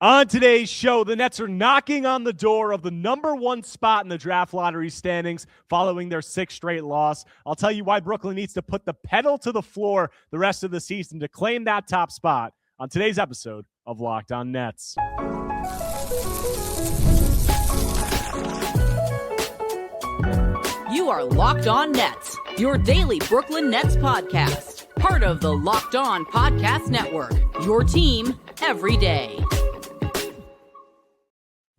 On today's show, the Nets are knocking on the door of the number one spot in the draft lottery standings following their sixth straight loss. I'll tell you why Brooklyn needs to put the pedal to the floor the rest of the season to claim that top spot on today's episode of Locked On Nets. You are Locked On Nets, your daily Brooklyn Nets podcast. Part of the Locked On Podcast Network, your team every day.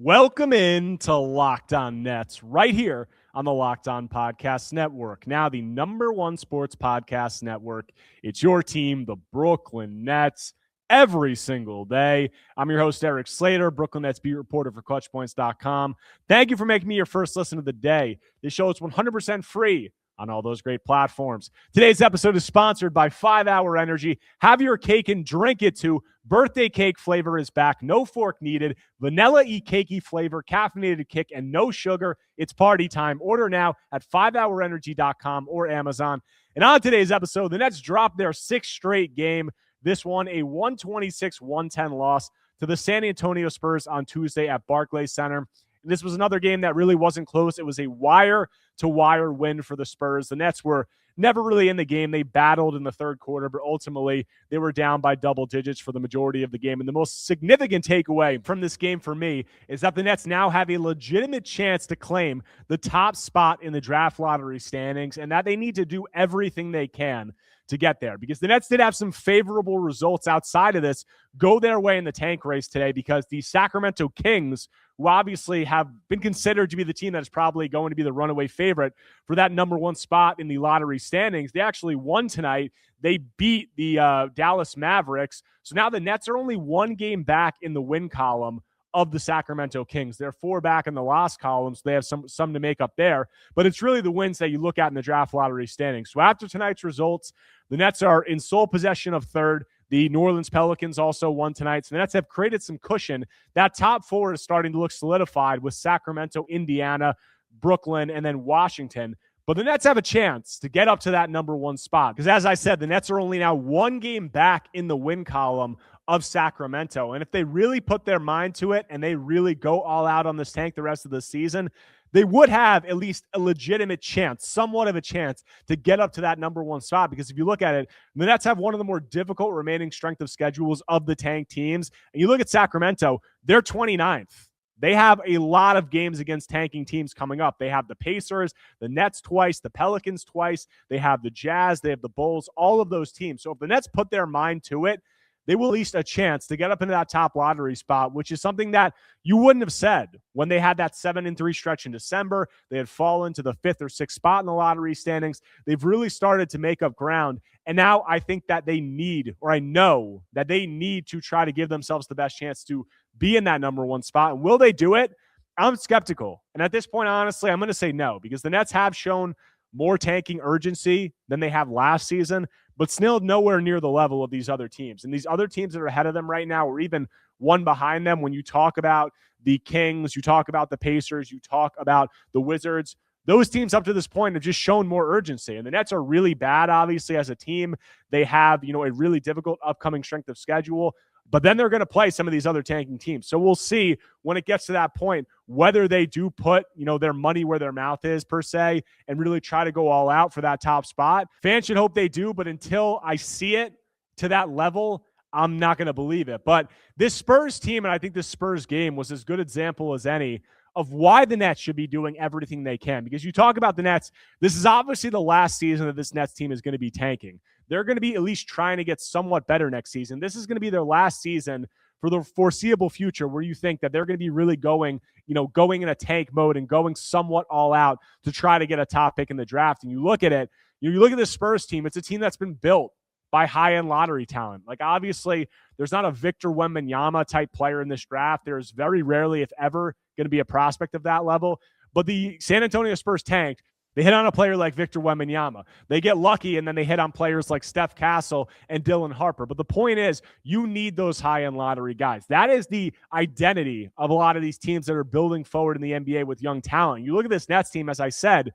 Welcome in to Locked On Nets right here on the Locked On Podcast Network. Now the number one sports podcast network. It's your team, the Brooklyn Nets, every single day. I'm your host, Erik Slater, Brooklyn Nets beat reporter for ClutchPoints.com. Thank you for making me your first listen of the day. This show is 100% free on all those great platforms. Today's episode is sponsored by 5 Hour Energy. Have your cake and drink it too. Birthday cake flavor is back. No fork needed. Vanilla-y cakey flavor, caffeinated kick, and no sugar. It's party time. Order now at 5hourenergy.com or Amazon. And on today's episode, the Nets dropped their sixth straight game. This one, a 126-110 loss to the San Antonio Spurs on Tuesday at Barclays Center. And this was another game that really wasn't close. It was a wire-to-wire win for the Spurs. The Nets were never really in the game. They battled in the third quarter, but ultimately they were down by double digits for the majority of the game. And the most significant takeaway from this game for me is that the Nets now have a legitimate chance to claim the top spot in the draft lottery standings, and that they need to do everything they can to get there, because the Nets did have some favorable results outside of this go their way in the tank race today, because the Sacramento Kings, who obviously have been considered to be the team that is probably going to be the runaway favorite for that number one spot in the lottery standings, they actually won tonight. They beat the Dallas Mavericks. So now the Nets are only one game back in the win column of the Sacramento Kings. They're 4 back in the loss column, so they have some to make up there. But it's really the wins that you look at in the draft lottery standings. So after tonight's results, the Nets are in sole possession of third. The New Orleans Pelicans also won tonight. So the Nets have created some cushion. That top four is starting to look solidified with Sacramento, Indiana, Brooklyn, and then Washington. But the Nets have a chance to get up to that number one spot, because as I said, the Nets are only now one game back in the win column of Sacramento. And if they really put their mind to it and they really go all out on this tank the rest of the season, they would have at least a legitimate chance, somewhat of a chance, to get up to that number one spot. Because if you look at it, the Nets have one of the more difficult remaining strength of schedules of the tank teams. And you look at Sacramento, they're 29th. They have a lot of games against tanking teams coming up. They have the Pacers, the Nets twice, the Pelicans twice. They have the Jazz, they have the Bulls, all of those teams. So if the Nets put their mind to it, they will at least a chance to get up into that top lottery spot, which is something that you wouldn't have said when they had that 7-3 stretch in December. They had fallen to the 5th or 6th spot in the lottery standings. They've really started to make up ground. And now I think that they need, or I know that they need to try to give themselves the best chance to be in that number one spot. And will they do it? I'm skeptical. And at this point, honestly, I'm going to say no, because the Nets have shown more tanking urgency than they have last season, but still nowhere near the level of these other teams. And these other teams that are ahead of them right now, or even one behind them, when you talk about the Kings, you talk about the Pacers, you talk about the Wizards, those teams up to this point have just shown more urgency. And the Nets are really bad, obviously, as a team. They have, a really difficult upcoming strength of schedule. But then they're going to play some of these other tanking teams. So we'll see when it gets to that point whether they do put, their money where their mouth is, per se, and really try to go all out for that top spot. Fans should hope they do, but until I see it to that level, I'm not going to believe it. But this Spurs team, and I think this Spurs game, was as good an example as any of why the Nets should be doing everything they can. Because you talk about the Nets, this is obviously the last season that this Nets team is going to be tanking. They're going to be at least trying to get somewhat better next season. This is going to be their last season for the foreseeable future, where you think that they're going to be really going in a tank mode and going somewhat all out to try to get a top pick in the draft. And you look at it, you look at this Spurs team, it's a team that's been built by high-end lottery talent. Like, obviously, there's not a Victor Wembanyama type player in this draft. There's very rarely, if ever, going to be a prospect of that level. But the San Antonio Spurs tanked. They hit on a player like Victor Wembanyama. They get lucky, and then they hit on players like Steph Castle and Dylan Harper. But the point is, you need those high-end lottery guys. That is the identity of a lot of these teams that are building forward in the NBA with young talent. You look at this Nets team, as I said,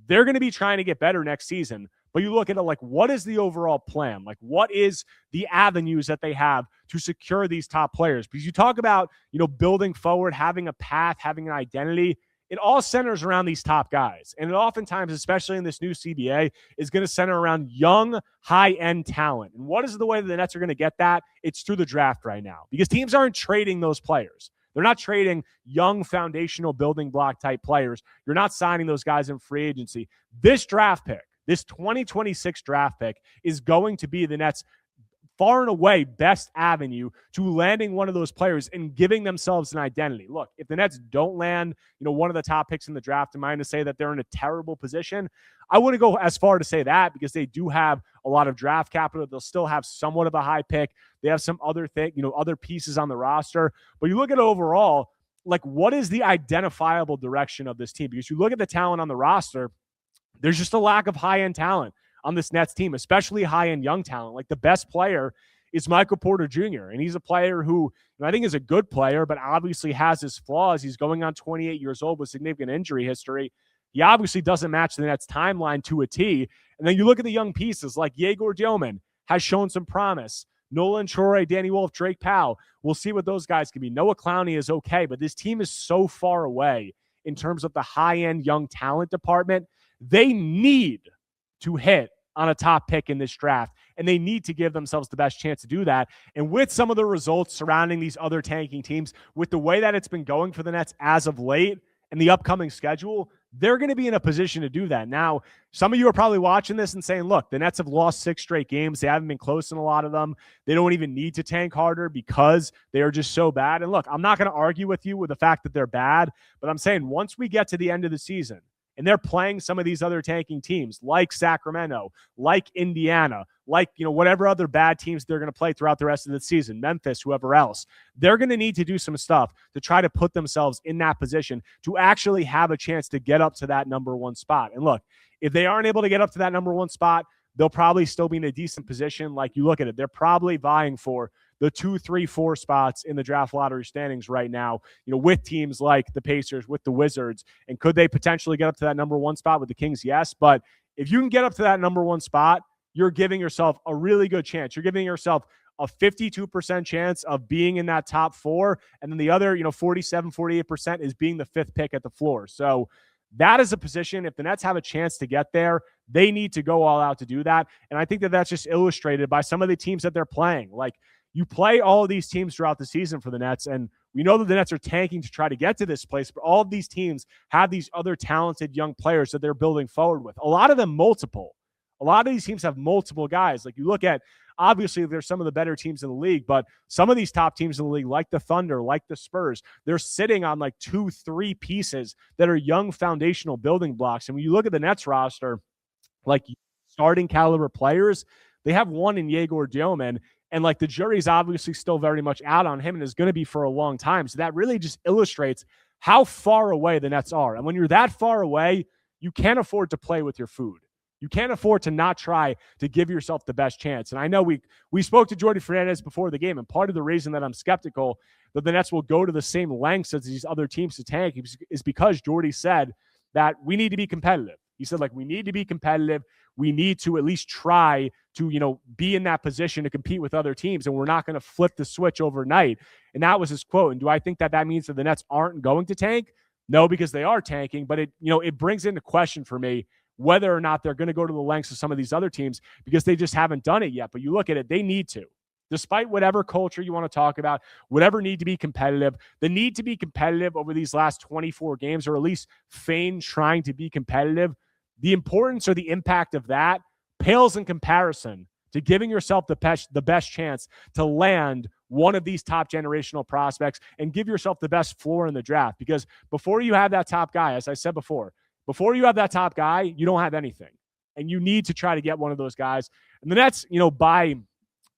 they're going to be trying to get better next season. But you look at it like, what is the overall plan? Like, what is the avenues that they have to secure these top players? Because you talk about, building forward, having a path, having an identity. It all centers around these top guys. And it oftentimes, especially in this new CBA, is going to center around young, high-end talent. And what is the way that the Nets are going to get that? It's through the draft right now, because teams aren't trading those players. They're not trading young foundational building block type players. You're not signing those guys in free agency. This draft pick, this 2026 draft pick, is going to be the Nets' far and away best avenue to landing one of those players and giving themselves an identity. Look, if the Nets don't land, one of the top picks in the draft, am I going to say that they're in a terrible position? I wouldn't go as far to say that, because they do have a lot of draft capital. They'll still have somewhat of a high pick. They have some other other pieces on the roster. But you look at it overall, like, what is the identifiable direction of this team? Because you look at the talent on the roster, there's just a lack of high-end talent on this Nets team, especially high-end young talent. Like, the best player is Michael Porter Jr., and he's a player who I think is a good player, but obviously has his flaws. He's going on 28 years old with significant injury history. He obviously doesn't match the Nets timeline to a T. And then you look at the young pieces like Yegor Dioman has shown some promise. Nolan Troy, Danny Wolf, Drake Powell. We'll see what those guys can be. Noah Clowney is okay, but this team is so far away in terms of the high-end young talent department. They need to hit on a top pick in this draft, and they need to give themselves the best chance to do that. And with some of the results surrounding these other tanking teams, with the way that it's been going for the Nets as of late and the upcoming schedule, they're going to be in a position to do that. Now, some of you are probably watching this and saying, look, the Nets have lost 6 straight games. They haven't been close in a lot of them. They don't even need to tank harder because they are just so bad. And look, I'm not going to argue with you with the fact that they're bad, but I'm saying once we get to the end of the season and they're playing some of these other tanking teams like Sacramento, like Indiana, like, whatever other bad teams they're going to play throughout the rest of the season, Memphis, whoever else, they're going to need to do some stuff to try to put themselves in that position to actually have a chance to get up to that number 1 spot. And look, if they aren't able to get up to that number 1 spot, they'll probably still be in a decent position. Like, you look at it, they're probably vying for the 2, 3, 4 spots in the draft lottery standings right now, with teams like the Pacers, with the Wizards. And could they potentially get up to that number 1 spot with the Kings? Yes. But if you can get up to that number 1 spot, you're giving yourself a really good chance. You're giving yourself a 52% chance of being in that top 4. And then the other, 47, 48% is being the 5th pick at the floor. So that is a position, if the Nets have a chance to get there, they need to go all out to do that. And I think that that's just illustrated by some of the teams that they're playing. Like, you play all of these teams throughout the season for the Nets, and we know that the Nets are tanking to try to get to this place, but all of these teams have these other talented young players that they're building forward with. A lot of them multiple. A lot of these teams have multiple guys. Like, you look at, obviously, there's some of the better teams in the league, but some of these top teams in the league, like the Thunder, like the Spurs, they're sitting on like 2, 3 pieces that are young foundational building blocks. And when you look at the Nets roster, like starting caliber players, they have one in Yegor Dioman. And like, the jury's obviously still very much out on him and is going to be for a long time. So that really just illustrates how far away the Nets are. And when you're that far away, you can't afford to play with your food. You can't afford to not try to give yourself the best chance. And I know we spoke to Jordi Fernandez before the game, and part of the reason that I'm skeptical that the Nets will go to the same lengths as these other teams to tank is because Jordi said that we need to be competitive. He said, like, we need to be competitive. We need to at least try to, be in that position to compete with other teams, and we're not going to flip the switch overnight. And that was his quote. And do I think that that means that the Nets aren't going to tank? No, because they are tanking, but it brings into question for me whether or not they're going to go to the lengths of some of these other teams because they just haven't done it yet. But you look at it, they need to. Despite whatever culture you want to talk about, whatever need to be competitive, the need to be competitive over these last 24 games, or at least feign trying to be competitive, the importance or the impact of that pales in comparison to giving yourself the best chance to land one of these top generational prospects and give yourself the best floor in the draft. Because before you have that top guy, as I said before you have that top guy, you don't have anything. And you need to try to get one of those guys. And the Nets, by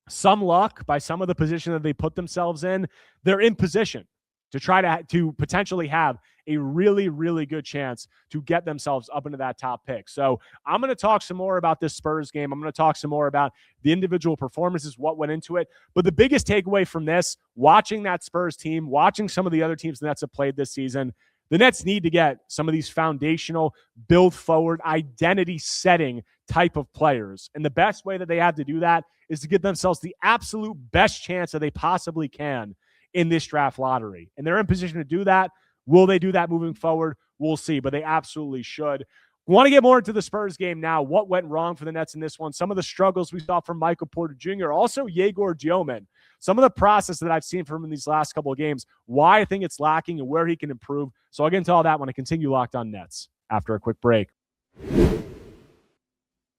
some luck, by some of the position that they put themselves in, they're in position to try to potentially have a really, really good chance to get themselves up into that top pick. So I'm going to talk some more about this Spurs game. I'm going to talk some more about the individual performances, what went into it. But the biggest takeaway from this, watching that Spurs team, watching some of the other teams the Nets have played this season, The Nets need to get some of these foundational, build forward, identity setting type of players. And the best way that they have to do that is to give themselves the absolute best chance that they possibly can in this draft lottery. And they're in position to do that. Will they do that moving forward? We'll see, but they absolutely should. Want to get more into the Spurs game now. What went wrong for the Nets in this one? Some of the struggles we saw from Michael Porter Jr., also Yegor Dioman. Some of the process that I've seen from him in these last couple of games, why I think it's lacking and where he can improve. So I'll get into all that when I continue Locked On Nets after a quick break.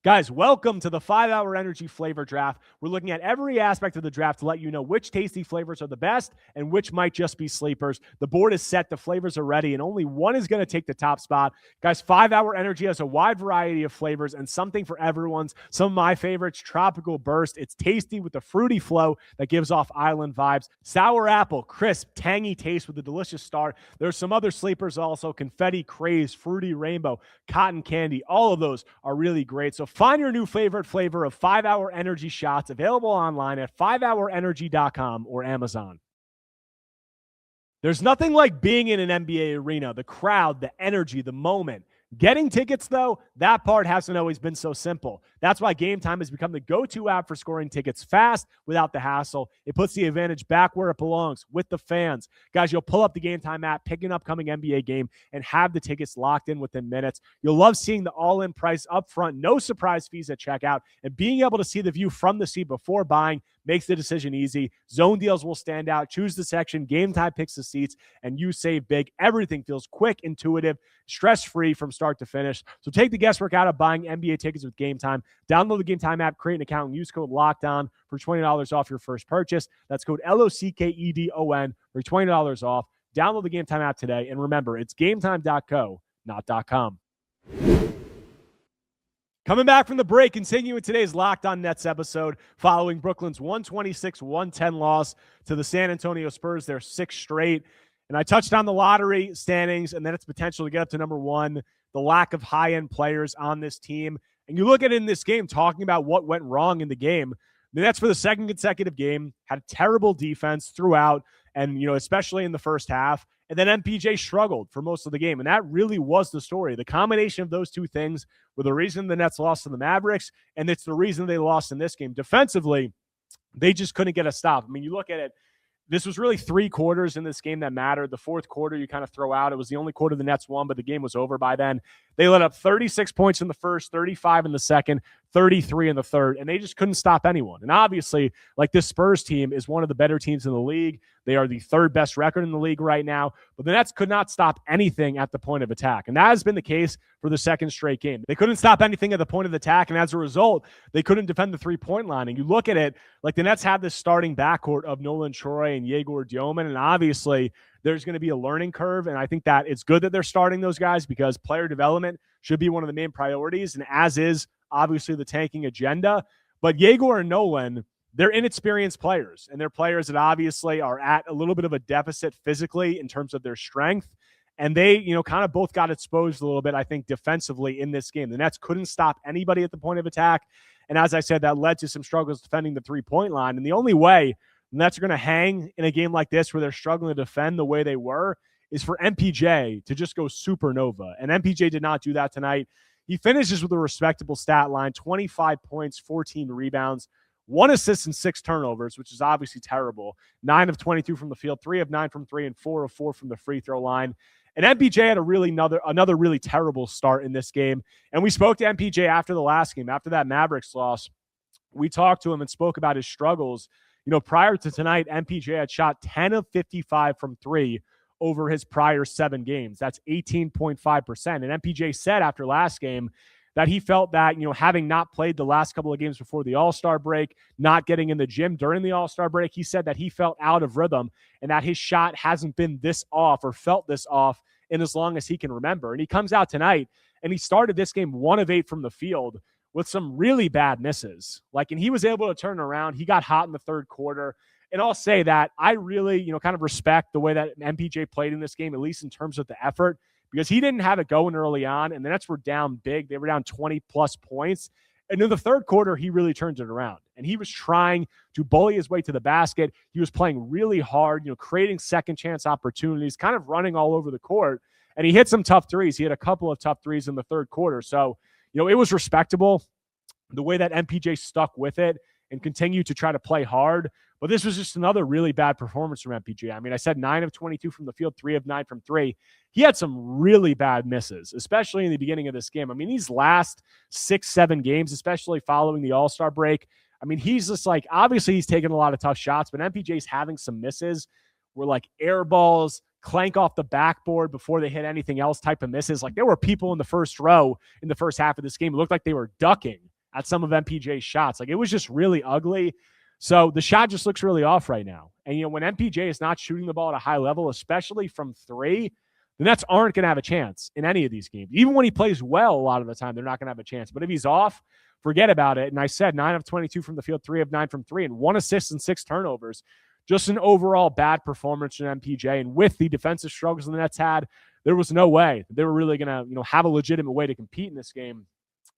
Guys, welcome to the 5-Hour Energy Flavor Draft. We're looking at every aspect of the draft to let you know which tasty flavors are the best and which might just be sleepers. The board is set, the flavors are ready, and only one is going to take the top spot. Guys, 5-Hour Energy has a wide variety of flavors and something for everyone's. Some of my favorites, Tropical Burst. It's tasty with a fruity flow that gives off island vibes. Sour Apple, crisp, tangy taste with a delicious start. There's some other sleepers also, Confetti Craze, Fruity Rainbow, Cotton Candy. All of those are really great. So find your new favorite flavor of 5-Hour Energy shots, available online at 5hourenergy.com or Amazon. There's nothing like being in an NBA arena, the crowd, the energy, the moment. Getting tickets, though, that part hasn't always been so simple. That's why Game Time has become the go-to app for scoring tickets fast without the hassle. It puts the advantage back where it belongs, with the fans. Guys, you'll pull up the Game Time app, pick an upcoming NBA game, and have the tickets locked in within minutes. You'll love seeing the all-in price up front, no surprise fees at checkout, and being able to see the view from the seat before buying makes the decision easy. Zone deals will stand out. Choose the section. Game Time picks the seats, and you save big. Everything feels quick, intuitive, stress-free from start to finish. So take the guesswork out of buying NBA tickets with Game Time. Download the Game Time app, create an account, and use code LOCKEDON for $20 off your first purchase. That's code LOCKEDON for $20 off. Download the Game Time app today. And remember, it's gametime.co, not .com. Coming back from the break, continuing today's Locked On Nets episode, following Brooklyn's 126-110 loss to the San Antonio Spurs, their sixth straight. And I touched on the lottery standings and then its potential to get up to number one, the lack of high-end players on this team. And you look at it in this game, talking about what went wrong in the game. The Nets, for the second consecutive game, had terrible defense throughout, and especially in the first half. And then MPJ struggled for most of the game, and that really was the story. The combination of those two things were the reason the Nets lost to the Mavericks, and it's the reason they lost in this game. Defensively, they just couldn't get a stop. I mean, you look at it, this was really three quarters in this game that mattered. The fourth quarter you kind of throw out. It was the only quarter the Nets won, but the game was over by then. They let up 36 points in the first, 35 in the second, 33 in the third, and they just couldn't stop anyone. And obviously, this Spurs team is one of the better teams in the league. They are the third best record in the league right now, but the Nets could not stop anything at the point of attack. And that has been the case for the second straight game. They couldn't stop anything at the point of attack, and as a result, they couldn't defend the three-point line. And you look at it, the Nets have this starting backcourt of Nolan Troy and Yegor Dioman, and obviously there's going to be a learning curve, and I think that it's good that they're starting those guys because player development should be one of the main priorities, and as is obviously the tanking agenda. But Yegor and Nolan, they're inexperienced players, and they're players that obviously are at a little bit of a deficit physically in terms of their strength. And they, kind of both got exposed a little bit, I think, defensively in this game. The Nets couldn't stop anybody at the point of attack. And as I said, that led to some struggles defending the three-point line. And the only way the Nets are going to hang in a game like this where they're struggling to defend the way they were is for MPJ to just go supernova. And MPJ did not do that tonight. He finishes with a respectable stat line, 25 points, 14 rebounds, 1 assist and 6 turnovers, which is obviously terrible. 9 of 22 from the field, 3 of 9 from 3, and 4 of 4 from the free throw line. And MPJ had another really terrible start in this game. And we spoke to MPJ after the last game, after that Mavericks loss. We talked to him and spoke about his struggles. Prior to tonight, MPJ had shot 10 of 55 from 3 over his prior 7 games. That's 18.5%. And MPJ said after last game that he felt that, having not played the last couple of games before the All-Star break, not getting in the gym during the All-Star break, he said that he felt out of rhythm and that his shot hasn't been this off or felt this off in as long as he can remember. And he comes out tonight and he started this game 1 of 8 from the field with some really bad misses. And he was able to turn around. He got hot in the third quarter. And I'll say that I really, kind of respect the way that MPJ played in this game, at least in terms of the effort, because he didn't have it going early on, and the Nets were down big. They were down 20-plus points. And in the third quarter, he really turned it around, and he was trying to bully his way to the basket. He was playing really hard, creating second-chance opportunities, kind of running all over the court. And he hit some tough threes. He had a couple of tough threes in the third quarter. So, it was respectable the way that MPJ stuck with it and continued to try to play hard. But this was just another really bad performance from MPJ. I mean, I said 9 of 22 from the field, 3 of 9 from 3. He had some really bad misses, especially in the beginning of this game. I mean, these last 6-7 games, especially following the All-Star break, I mean, he's just like, obviously he's taking a lot of tough shots, but MPJ's having some misses where like air balls, clank off the backboard before they hit anything else type of misses. Like there were people in the first row in the first half of this game. It looked like they were ducking at some of MPJ's shots. Like it was just really ugly. So the shot just looks really off right now. And, when MPJ is not shooting the ball at a high level, especially from 3, the Nets aren't going to have a chance in any of these games. Even when he plays well, a lot of the time, they're not going to have a chance. But if he's off, forget about it. And I said 9 of 22 from the field, 3 of 9 from 3, and 1 assist and 6 turnovers. Just an overall bad performance from MPJ. And with the defensive struggles the Nets had, there was no way they were really going to, have a legitimate way to compete in this game.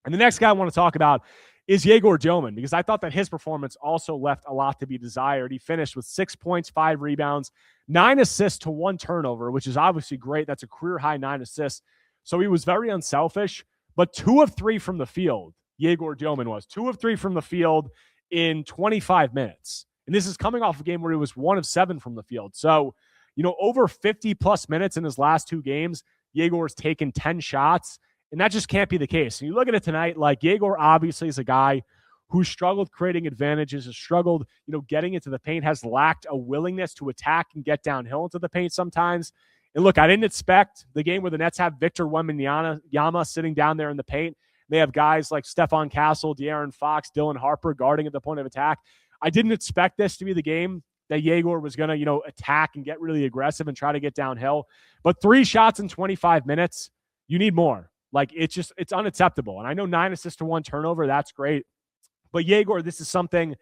And the next guy I want to talk about is Yegor Dillman, because I thought that his performance also left a lot to be desired. He finished with 6 points, 5 rebounds, 9 assists to 1 turnover, which is obviously great. That's a career-high 9 assists. So he was very unselfish, but 2 of 3 from the field, Yegor Dillman was. 2 of 3 from the field in 25 minutes. And this is coming off a game where he was 1 of 7 from the field. So, over 50-plus minutes in his last 2 games, Yegor's taken 10 shots. And that just can't be the case. And you look at it tonight, like Yegor obviously is a guy who struggled creating advantages, has struggled, getting into the paint, has lacked a willingness to attack and get downhill into the paint sometimes. And look, I didn't expect the game where the Nets have Victor Wembanyama sitting down there in the paint. They have guys like Stephon Castle, De'Aaron Fox, Dylan Harper guarding at the point of attack. I didn't expect this to be the game that Yegor was going to, attack and get really aggressive and try to get downhill. But 3 shots in 25 minutes, you need more. Like, it's unacceptable. And I know 9 assists to 1 turnover, that's great. But Yegor, this is something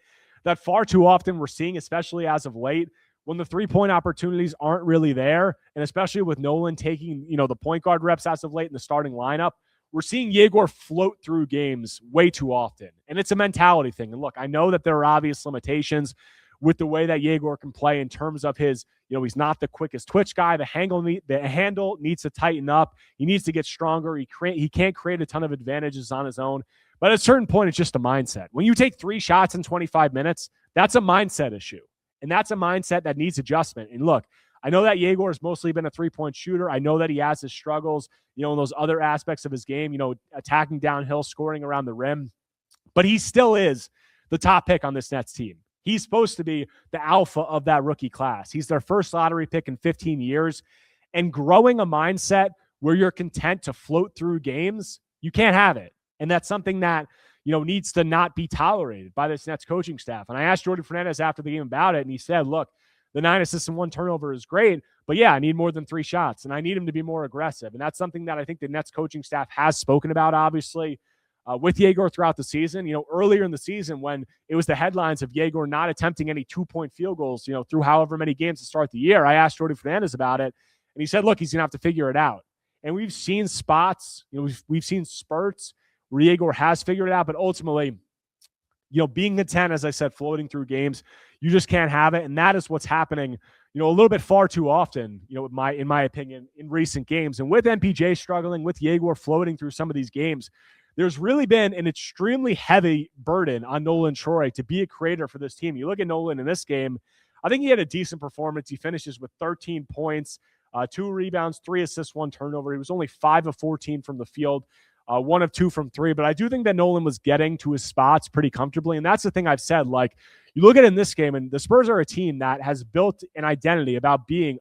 that far too often we're seeing, especially as of late, when the 3-point opportunities aren't really there, and especially with Nolan taking, the point guard reps as of late in the starting lineup, we're seeing Yegor float through games way too often. And it's a mentality thing. And look, I know that there are obvious limitations with the way that Yegor can play in terms of his, he's not the quickest twitch guy. The handle needs to tighten up. He needs to get stronger. He can't create a ton of advantages on his own. But at a certain point, it's just a mindset. When you take 3 shots in 25 minutes, that's a mindset issue. And that's a mindset that needs adjustment. And look, I know that Yegor has mostly been a 3-point shooter. I know that he has his struggles, in those other aspects of his game, attacking downhill, scoring around the rim. But he still is the top pick on this Nets team. He's supposed to be the alpha of that rookie class. He's their first lottery pick in 15 years. And growing a mindset where you're content to float through games, you can't have it. And that's something that, needs to not be tolerated by this Nets coaching staff. And I asked Jordan Fernandez after the game about it, and he said, look, the 9 assists and 1 turnover is great, but yeah, I need more than 3 shots, and I need him to be more aggressive. And that's something that I think the Nets coaching staff has spoken about, obviously, with Yegor throughout the season. Earlier in the season when it was the headlines of Yegor not attempting any 2-point field goals, through however many games to start the year, I asked Jordan Fernandez about it, and he said, look, he's going to have to figure it out. And we've seen spots, we've seen spurts where Yegor has figured it out, but ultimately, being content, as I said, floating through games, you just can't have it. And that is what's happening, a little bit far too often, in my opinion, in recent games. And with MPJ struggling, with Yegor floating through some of these games, there's really been an extremely heavy burden on Nolan Troy to be a creator for this team. You look at Nolan in this game, I think he had a decent performance. He finishes with 13 points, 2 rebounds, 3 assists, 1 turnover. He was only 5 of 14 from the field. 1 of 2 from 3, but I do think that Nolan was getting to his spots pretty comfortably. And that's the thing I've said. Like, you look at it in this game, and the Spurs are a team that has built an identity about being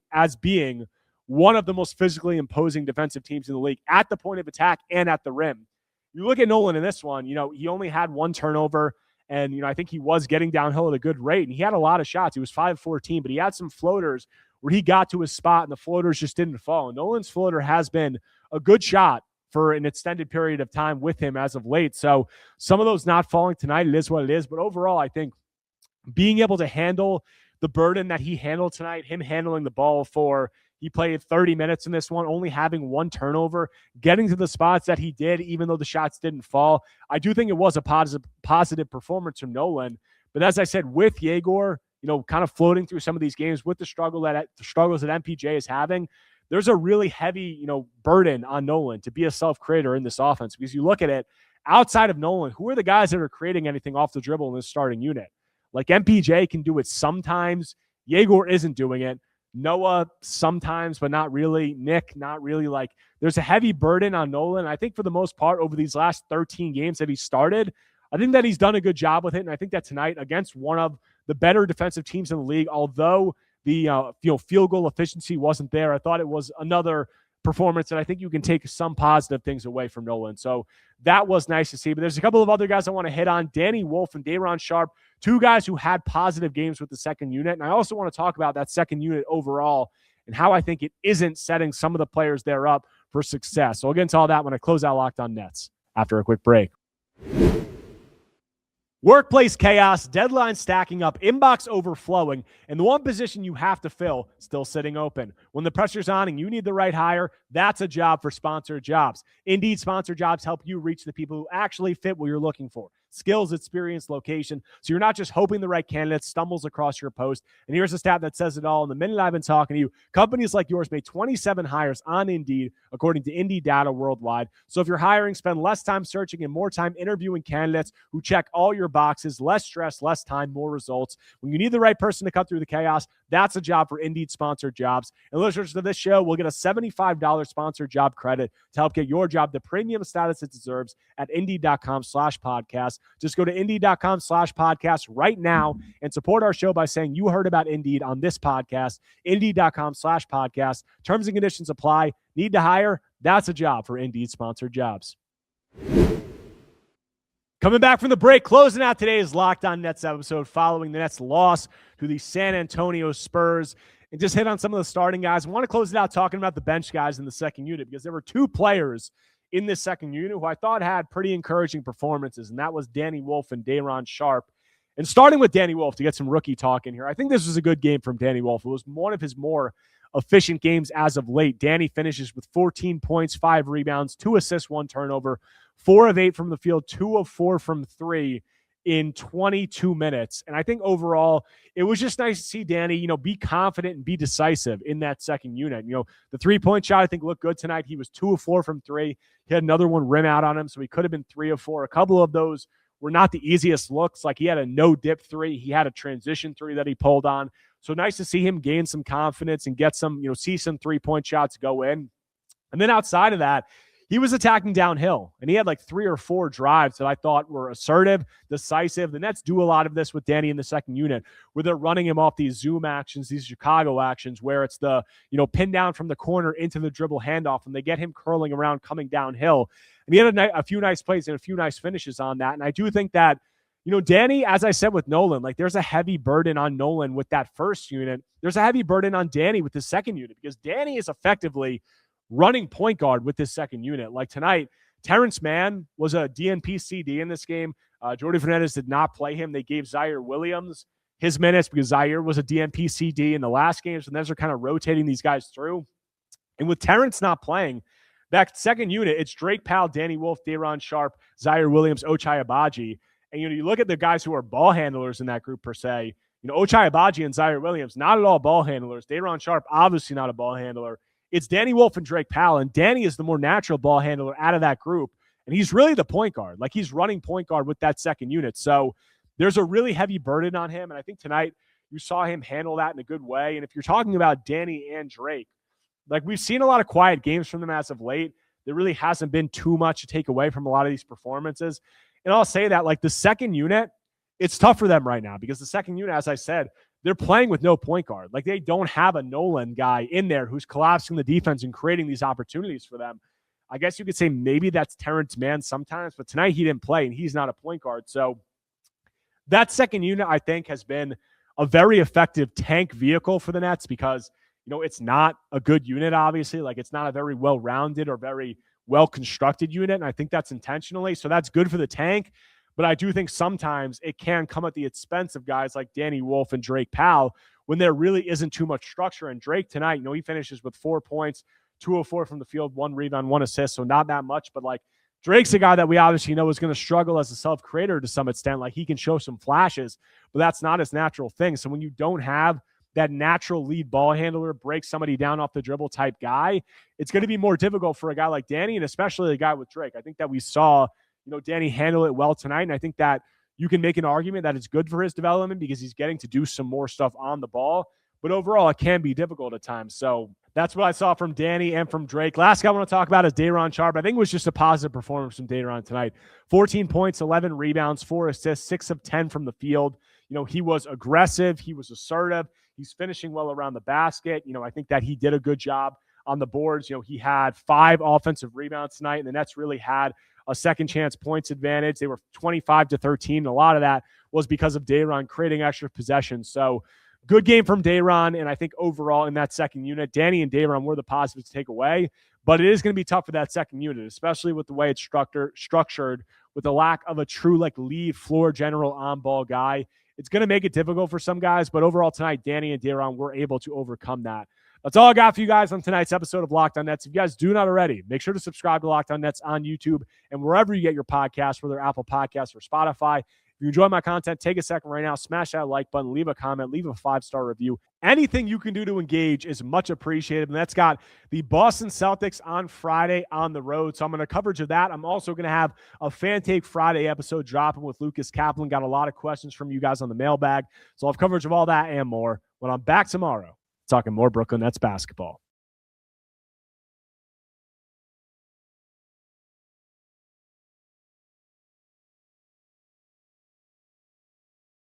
one of the most physically imposing defensive teams in the league at the point of attack and at the rim. You look at Nolan in this one, he only had 1 turnover, and, I think he was getting downhill at a good rate, and he had a lot of shots. He was 5-14, but he had some floaters where he got to his spot, and the floaters just didn't fall. And Nolan's floater has been a good shot for an extended period of time with him as of late. So some of those not falling tonight, it is what it is. But overall, I think being able to handle the burden that he handled tonight, him handling the ball he played 30 minutes in this one, only having 1 turnover, getting to the spots that he did, even though the shots didn't fall. I do think it was a positive performance from Nolan. But as I said, with Yegor, kind of floating through some of these games with the struggles that MPJ is having, there's a really heavy, burden on Nolan to be a self-creator in this offense, because you look at it, outside of Nolan, who are the guys that are creating anything off the dribble in this starting unit? Like MPJ can do it sometimes. Yegor isn't doing it. Noah sometimes, but not really. Nick, not really. Like, there's a heavy burden on Nolan. I think for the most part, over these last 13 games that he started, I think that he's done a good job with it. And I think that tonight, against one of the better defensive teams in the league, although the field goal efficiency wasn't there, I thought it was another performance, and I think you can take some positive things away from Nolan. So that was nice to see. But there's a couple of other guys I want to hit on. Danny Wolf and Day'Ron Sharpe, two guys who had positive games with the second unit. And I also want to talk about that second unit overall and how I think it isn't setting some of the players there up for success. So I'll get into all that when I close out Locked On Nets after a quick break. Workplace chaos, deadline stacking up, inbox overflowing, and the one position you have to fill still sitting open. When the pressure's on and you need the right hire, that's a job for Sponsored Jobs. Indeed, Sponsored Jobs help you reach the people who actually fit what you're looking for. Skills, experience, location. So you're not just hoping the right candidate stumbles across your post. And here's a stat that says it all. In the minute I've been talking to you, companies like yours made 27 hires on Indeed, according to Indeed data worldwide. So if you're hiring, spend less time searching and more time interviewing candidates who check all your boxes. Less stress, less time, more results. When you need the right person to cut through the chaos, that's a job for Indeed Sponsored Jobs. And listeners to this show will get a $75 sponsored job credit to help get your job the premium status it deserves at Indeed.com/podcast. Just go to Indeed.com/podcast right now and support our show by saying you heard about Indeed on this podcast. Indeed.com/podcast. Terms and conditions apply. Need to hire? That's a job for Indeed Sponsored Jobs. Coming back from the break, closing out today's Locked On Nets episode following the Nets' loss to the San Antonio Spurs, and just hit on some of the starting guys. I want to close it out talking about the bench guys in the second unit, because there were two players in this second unit who I thought had pretty encouraging performances, and that was Danny Wolf and Day'Ron Sharpe. And starting with Danny Wolf, to get some rookie talk in here, I think this was a good game from Danny Wolf. It was one of his more efficient games as of late. Danny finishes with 14 points, 5 rebounds, 2 assists, 1 turnover, 4 of 8 from the field, 2 of 4 from 3 in 22 minutes. And I think overall, it was just nice to see Danny, be confident and be decisive in that second unit. The 3-point shot, I think, looked good tonight. He was 2 of 4 from 3. He had another one rim out on him, so he could have been 3 of 4. A couple of those were not the easiest looks. Like, he had a no-dip 3. He had a transition 3 that he pulled on. So nice to see him gain some confidence and get some, see some 3-point shots go in. And then outside of that, he was attacking downhill, and he had like 3 or 4 drives that I thought were assertive, decisive. The Nets do a lot of this with Danny in the second unit, where they're running him off these zoom actions, these Chicago actions, where it's the, pin down from the corner into the dribble handoff, and they get him curling around, coming downhill. And he had a few nice plays and a few nice finishes on that. And I do think that, Danny, as I said with Nolan, like, there's a heavy burden on Nolan with that first unit. There's a heavy burden on Danny with the second unit, because Danny is effectively running point guard with this second unit. Like tonight, Terrence Mann was a DNP CD in this game. Jordi Fernandez did not play him. They gave Zaire Williams his minutes because Zaire was a DNP CD in the last game. So they're kind of rotating these guys through. And with Terrence not playing, that second unit, it's Drake Powell, Danny Wolf, Day'Ron Sharpe, Zaire Williams, Ochai Agbaji. And, you look at the guys who are ball handlers in that group per se. Ochai Agbaji and Zaire Williams, not at all ball handlers. Day'Ron Sharpe, obviously not a ball handler. It's Danny Wolf and Drake Powell, and Danny is the more natural ball handler out of that group, and he's really the point guard. Like, he's running point guard with that second unit. So there's a really heavy burden on him, and I think tonight you saw him handle that in a good way. And if you're talking about Danny and Drake, like, we've seen a lot of quiet games from them as of late. There really hasn't been too much to take away from a lot of these performances. And I'll say that, like, the second unit, it's tough for them right now, because the second unit, as I said, they're playing with no point guard. Like, they don't have a Nolan guy in there who's collapsing the defense and creating these opportunities for them. I guess you could say maybe that's Terrence Mann sometimes, but tonight he didn't play and he's not a point guard. So that second unit, I think, has been a very effective tank vehicle for the Nets, because, it's not a good unit, obviously. Like, it's not a very well-rounded or very well-constructed unit, and I think that's intentionally. So that's good for the tank. But I do think sometimes it can come at the expense of guys like Danny Wolf and Drake Powell when there really isn't too much structure. And Drake tonight, he finishes with 4 points, 2 of 4 from the field, 1 rebound, 1 assist. So not that much, but like, Drake's a guy that we obviously know is going to struggle as a self-creator to some extent. Like, he can show some flashes, but that's not his natural thing. So when you don't have that natural lead ball handler, break somebody down off the dribble type guy, it's going to be more difficult for a guy like Danny, and especially a guy with Drake. I think that we saw, Danny handle it well tonight, and I think that you can make an argument that it's good for his development because he's getting to do some more stuff on the ball. But overall, it can be difficult at times. So that's what I saw from Danny and from Drake. Last guy I want to talk about is Day'Ron Sharpe. I think it was just a positive performance from Day'Ron tonight. 14 points, 11 rebounds, 4 assists, 6 of 10 from the field. He was aggressive. He was assertive. He's finishing well around the basket. I think that he did a good job on the boards. He had 5 offensive rebounds tonight, and the Nets really had a second chance points advantage. They were 25-13. And a lot of that was because of Day'Ron creating extra possessions. So good game from Day'Ron, and I think overall in that second unit, Danny and Day'Ron were the positives to take away, but it is going to be tough for that second unit, especially with the way it's structured with the lack of a true lead floor general on-ball guy. It's going to make it difficult for some guys, but overall tonight, Danny and Day'Ron were able to overcome that. That's all I got for you guys on tonight's episode of Locked On Nets. If you guys do not already, make sure to subscribe to Locked On Nets on YouTube and wherever you get your podcasts, whether Apple Podcasts or Spotify. If you enjoy my content, take a second right now, smash that like button, leave a comment, leave a 5-star review. Anything you can do to engage is much appreciated. And that's got the Boston Celtics on Friday on the road. So I'm going to coverage of that. I'm also going to have a Fan Take Friday episode dropping with Lucas Kaplan. Got a lot of questions from you guys on the mailbag. So I'll have coverage of all that and more when I'm back tomorrow talking more Brooklyn Nets basketball.